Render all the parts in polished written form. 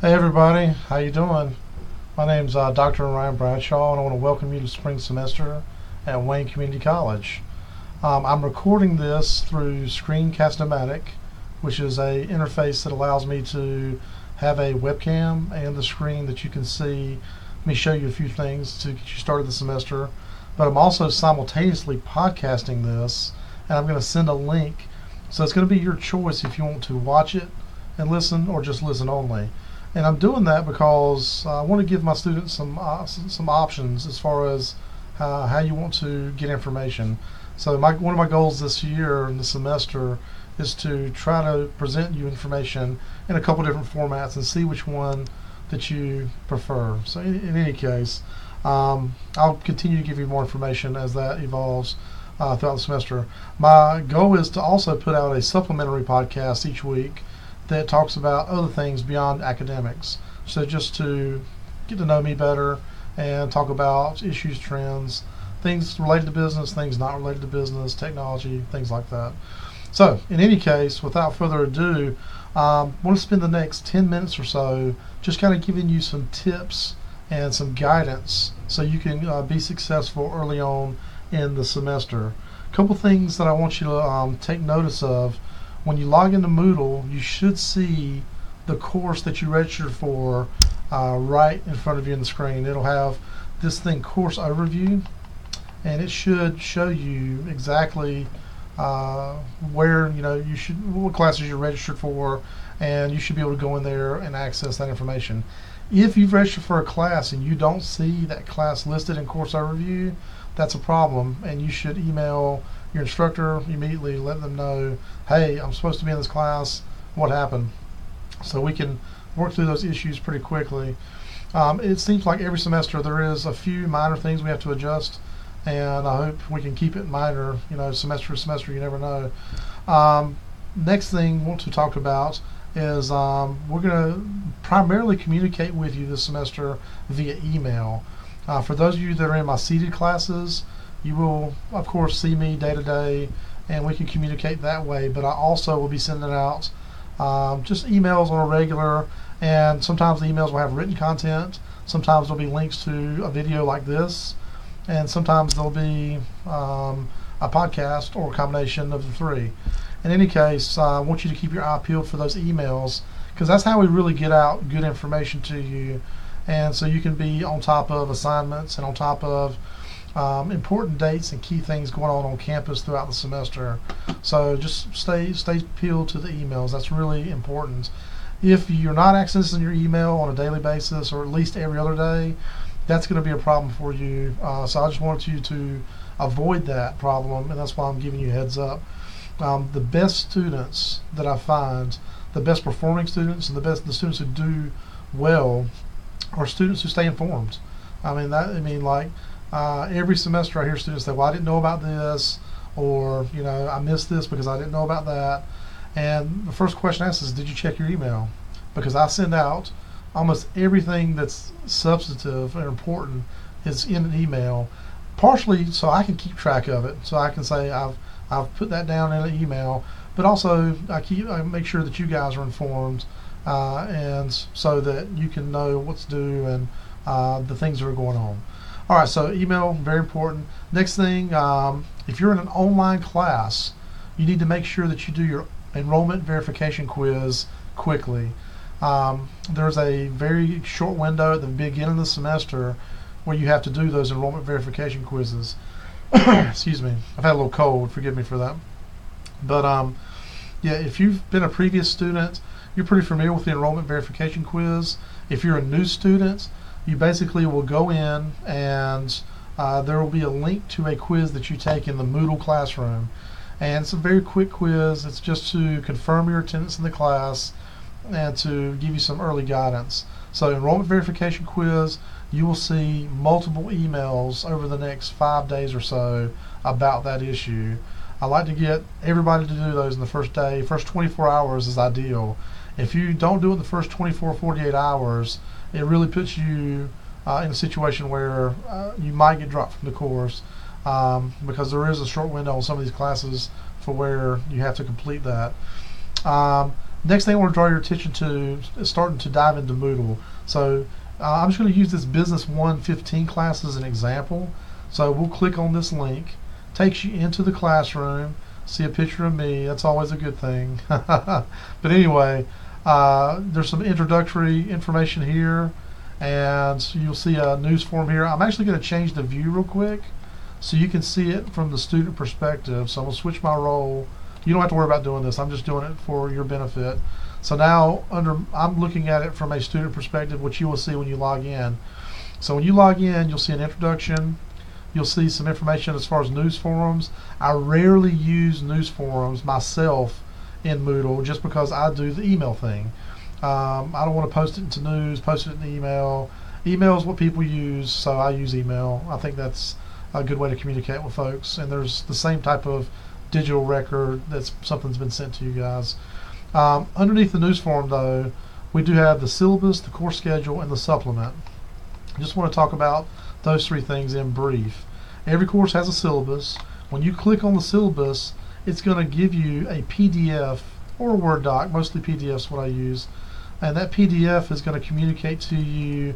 Hey everybody, how you doing? My name's Dr. Ryan Bradshaw, and I want to welcome you to spring semester at Wayne Community College. I'm recording this through Screencast-O-Matic, which is a interface that allows me to have a webcam and the screen that you can see me show you a few things to get you started the semester. But I'm also simultaneously podcasting this, and I'm going to send a link. So it's going to be your choice if you want to watch it and listen or just listen only. And I'm doing that because I want to give my students some options as far as how you want to get information. So one of my goals this year in the semester is to try to present you information in a couple different formats and see which one that you prefer. So in any case, I'll continue to give you more information as that evolves throughout the semester. My goal is to also put out a supplementary podcast each week that talks about other things beyond academics. So just to get to know me better and talk about issues, trends, things related to business, things not related to business, technology, things like that. So in any case, without further ado, I want to spend the next 10 minutes or so just kind of giving you some tips and some guidance so you can be successful early on in the semester. A couple things that I want you to take notice of. When you log into Moodle, you should see the course that you registered for right in front of you on the screen. It'll have this thing, course overview, and it should show you exactly where what classes you're registered for, and you should be able to go in there and access that information. If you've registered for a class and you don't see that class listed in course overview, that's a problem, and you should email your instructor immediately, let them know, hey, I'm supposed to be in this class, what happened? So we can work through those issues pretty quickly. It seems like every semester there is a few minor things we have to adjust, and I hope we can keep it minor, semester to semester, you never know. Next thing I want to talk about is we're going to primarily communicate with you this semester via email. For those of you that are in my seated classes, you will, of course, see me day to day, and we can communicate that way. But I also will be sending out just emails on a regular, and sometimes the emails will have written content. Sometimes there'll be links to a video like this, and sometimes there'll be a podcast or a combination of the three. In any case, I want you to keep your eye peeled for those emails, because that's how we really get out good information to you, and so you can be on top of assignments and on top of important dates and key things going on campus throughout the semester. So just stay peeled to the emails. That's really important. If you're not accessing your email on a daily basis, or at least every other day, that's going to be a problem for you. So I just wanted you to avoid that problem, and that's why I'm giving you a heads up. The best students that I find, the best performing students, and the students who do well, are students who stay informed. Every semester I hear students say, well, I didn't know about this, or I missed this because I didn't know about that. And the first question I ask is, did you check your email? Because I send out almost everything that's substantive and important is in an email, partially so I can keep track of it, so I can say I've put that down in an email, but also I make sure that you guys are informed, and so that you can know what's due and the things that are going on. All right, so email, very important. Next thing, if you're in an online class, you need to make sure that you do your enrollment verification quiz quickly. There's a very short window at the beginning of the semester where you have to do those enrollment verification quizzes. Excuse me, I've had a little cold, forgive me for that. But yeah, if you've been a previous student, you're pretty familiar with the enrollment verification quiz. If you're a new student, you basically will go in, and there will be a link to a quiz that you take in the Moodle classroom. And it's a very quick quiz. It's just to confirm your attendance in the class and to give you some early guidance. So enrollment verification quiz, you will see multiple emails over the next 5 days or so about that issue. I like to get everybody to do those in the first day. First 24 hours is ideal. If you don't do it in the first 24, 48 hours, it really puts you in a situation where you might get dropped from the course, because there is a short window on some of these classes for where you have to complete that. Next thing I want to draw your attention to is starting to dive into Moodle. So I'm just going to use this Business 115 class as an example. So we'll click on this link, takes you into the classroom, see a picture of me, that's always a good thing. But anyway, there's some introductory information here, and you'll see a news form here. I'm actually going to change the view real quick so you can see it from the student perspective. So I'm going to switch my role. You don't have to worry about doing this. I'm just doing it for your benefit. So now I'm looking at it from a student perspective, which you will see when you log in. So when you log in, you'll see an introduction. You'll see some information as far as news forums. I rarely use news forums myself in Moodle just because I do the email thing. I don't want to post it into news, post it in email. Email is what people use, so I use email. I think that's a good way to communicate with folks. And there's the same type of digital record that's something's been sent to you guys. Underneath the news forum, though, we do have the syllabus, the course schedule, and the supplement. I just want to talk about those three things in brief. Every course has a syllabus. When you click on the syllabus, it's going to give you a PDF or a Word doc, mostly PDFs what I use, and that PDF is going to communicate to you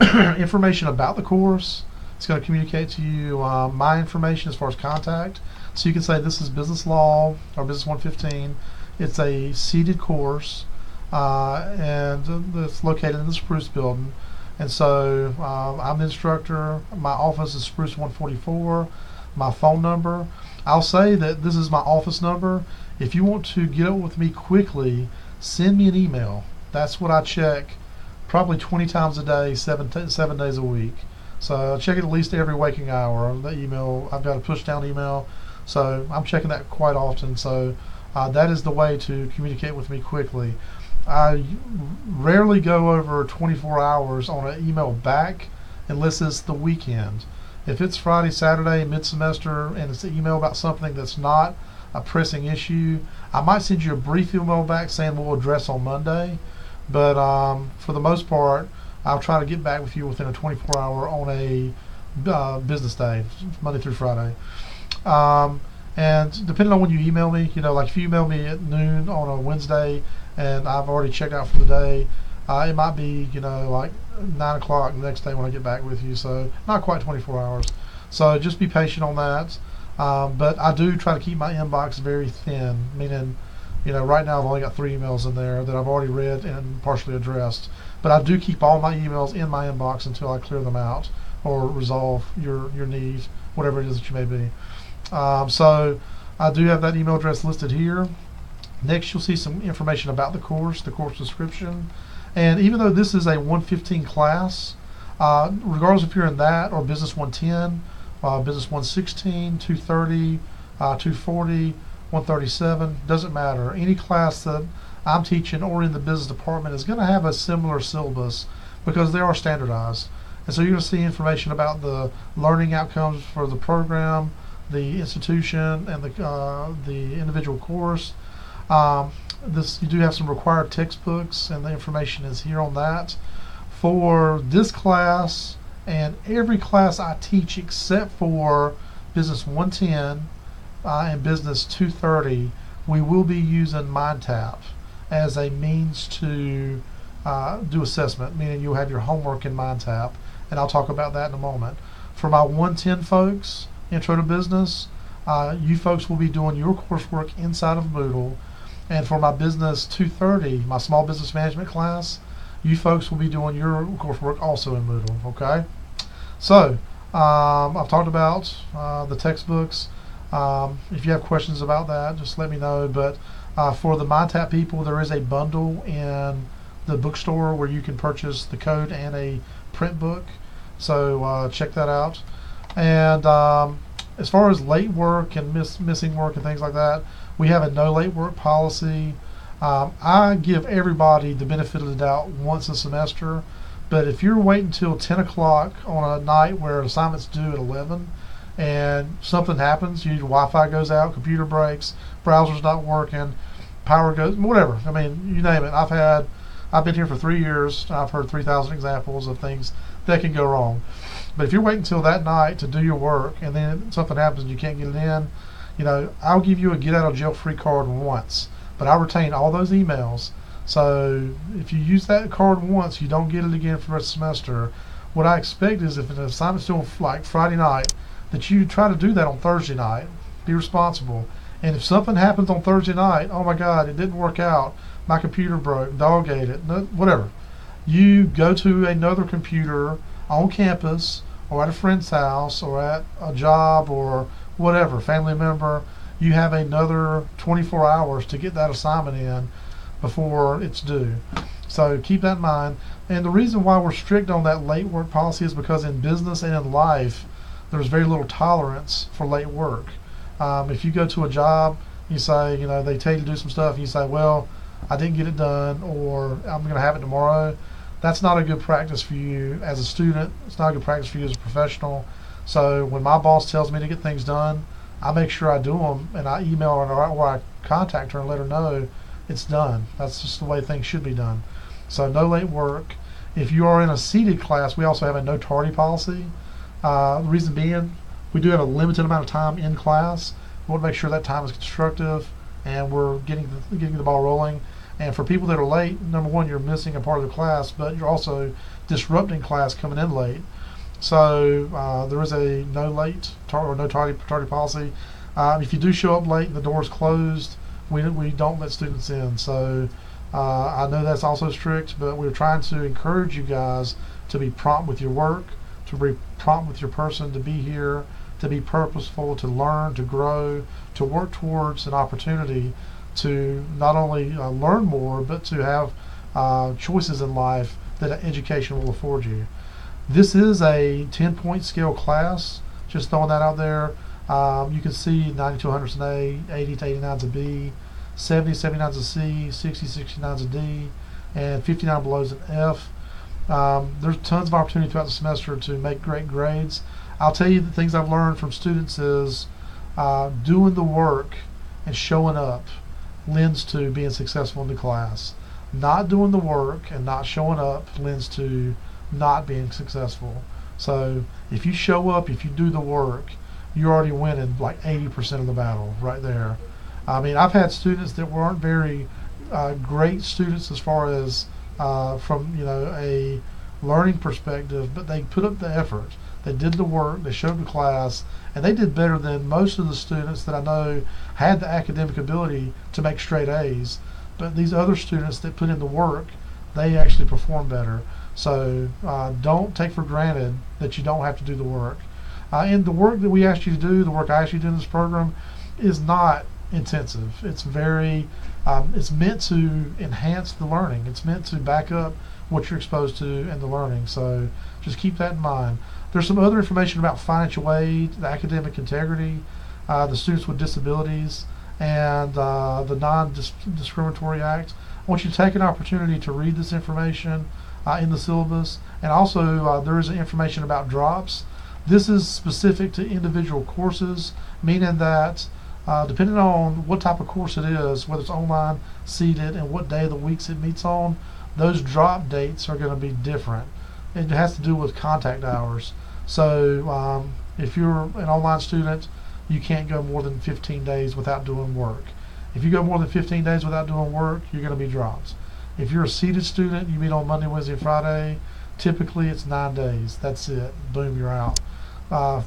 information about the course. It's going to communicate to you my information as far as contact. So you can say this is Business Law or Business 115. It's a seated course, and it's located in the Spruce building. And so I'm the instructor. My office is Spruce 144. My phone number, I'll say that this is my office number. If you want to get up with me quickly, send me an email. That's what I check probably 20 times a day, 7 days a week. So I check it at least every waking hour. The email, I've got a push down email, so I'm checking that quite often. So that is the way to communicate with me quickly. I rarely go over 24 hours on an email back unless it's the weekend. If it's Friday, Saturday, mid-semester, and it's an email about something that's not a pressing issue, I might send you a brief email back saying we'll address on Monday. But for the most part, I'll try to get back with you within a 24-hour on a business day, Monday through Friday. And depending on when you email me, like if you email me at noon on a Wednesday and I've already checked out for the day, it might be, like 9 o'clock the next day when I get back with you. So not quite 24 hours. So just be patient on that. But I do try to keep my inbox very thin, meaning, right now I've only got 3 emails in there that I've already read and partially addressed. But I do keep all my emails in my inbox until I clear them out or resolve your need, whatever it is that you may be. So I do have that email address listed here. Next, you'll see some information about the course description. And even though this is a 115 class, regardless if you're in that or Business 110, Business 116, 230, 240, 137, doesn't matter. Any class that I'm teaching or in the business department is going to have a similar syllabus because they are standardized. And so you're going to see information about the learning outcomes for the program, the institution, and the individual course. You do have some required textbooks, and the information is here on that. For this class and every class I teach except for Business 110 and Business 230, we will be using MindTap as a means to do assessment, meaning you'll have your homework in MindTap, and I'll talk about that in a moment. For my 110 folks, Intro to Business, you folks will be doing your coursework inside of Moodle. And for my Business 230, my Small Business Management class, you folks will be doing your coursework also in Moodle, okay? So, I've talked about the textbooks. If you have questions about that, just let me know. But for the MindTap people, there is a bundle in the bookstore where you can purchase the code and a print book. So check that out. And as far as late work and missing work and things like that, we have a no late work policy. I give everybody the benefit of the doubt once a semester, but if you're waiting until 10 o'clock on a night where an assignment's due at 11 and something happens, your Wi-Fi goes out, computer breaks, browser's not working, power goes, whatever, I mean, you name it. I've been here for 3 years. I've heard 3,000 examples of things that can go wrong. But if you're waiting until that night to do your work and then something happens and you can't get it in, I'll give you a get out of jail free card once. but I retain all those emails. So if you use that card once, you don't get it again for the rest of the semester. What I expect is if an assignment's due like Friday night, that you try to do that on Thursday night. Be responsible. And if something happens on Thursday night, oh my God, it didn't work out. My computer broke, dog ate it, no, whatever. You go to another computer on campus or at a friend's house or at a job or whatever, family member. You have another 24 hours to get that assignment in before it's due. So keep that in mind. And the reason why we're strict on that late work policy is because in business and in life, there's very little tolerance for late work. If you go to a job, you say, they tell you to do some stuff, and you say, well, I didn't get it done, or I'm going to have it tomorrow. That's not a good practice for you as a student. It's not a good practice for you as a professional. So when my boss tells me to get things done, I make sure I do them, and I email her or I contact her and let her know it's done. That's just the way things should be done. So no late work. If you are in a seated class, we also have a no tardy policy. The reason being, we do have a limited amount of time in class. We want to make sure that time is constructive and we're getting the ball rolling. And for people that are late, number one, you're missing a part of the class, but you're also disrupting class coming in late. So there is a no late or no tardy policy. If you do show up late and the door is closed, we don't let students in. So I know that's also strict, but we're trying to encourage you guys to be prompt with your work, to be prompt with your person, to be here, to be purposeful, to learn, to grow, to work towards an opportunity to not only learn more, but to have choices in life that education will afford you. This is a 10-point scale class, just throwing that out there. You can see 90 to 100 is an A, 80 to 89 is a B, 70 to 79 is a C, 60 to 69 is a D, and 59 below is an F. There's tons of opportunity throughout the semester to make great grades. I'll tell you the things I've learned from students is doing the work and showing up lends to being successful in the class. Not doing the work and not showing up lends to not being successful. So if you show up, if you do the work, you're already winning like 80% of the battle right there. I mean, I've had students that weren't very great students as far as from a learning perspective, but they put up the effort. They did the work, they showed the class, and they did better than most of the students that I know had the academic ability to make straight A's. But these other students that put in the work, they actually perform better. So don't take for granted that you don't have to do the work. And the work that we asked you to do, the work I asked you to do in this program, is not intensive. It's very, it's meant to enhance the learning. It's meant to back up what you're exposed to in the learning. So just keep that in mind. There's some other information about financial aid, the academic integrity, the Students with Disabilities, and the Non-Discriminatory Act. I want you to take an opportunity to read this information in the syllabus. And also there is information about drops. This is specific to individual courses, meaning that depending on what type of course it is, whether it's online, seated, and what day of the weeks it meets on, those drop dates are going to be different. It has to do with contact hours. So if you're an online student, you can't go more than 15 days without doing work. If you go more than 15 days without doing work, you're going to be dropped. If you're a seated student, you meet on Monday, Wednesday, and Friday. Typically, it's 9 days. That's it. Boom, you're out.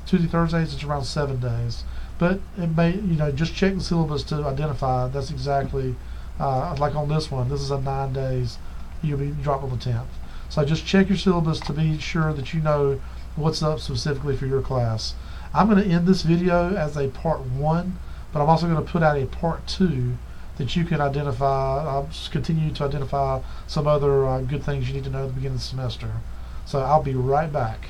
Tuesday, Thursdays, it's around 7 days. But it may, just check the syllabus to identify. That's exactly like on this one. This is a 9 days. You'll be dropped on the 10th. So just check your syllabus to be sure that you know what's up specifically for your class. I'm going to end this video as a part 1, but I'm also going to put out a part 2 that you can identify. I'll just continue to identify some other good things you need to know at the beginning of the semester. So I'll be right back.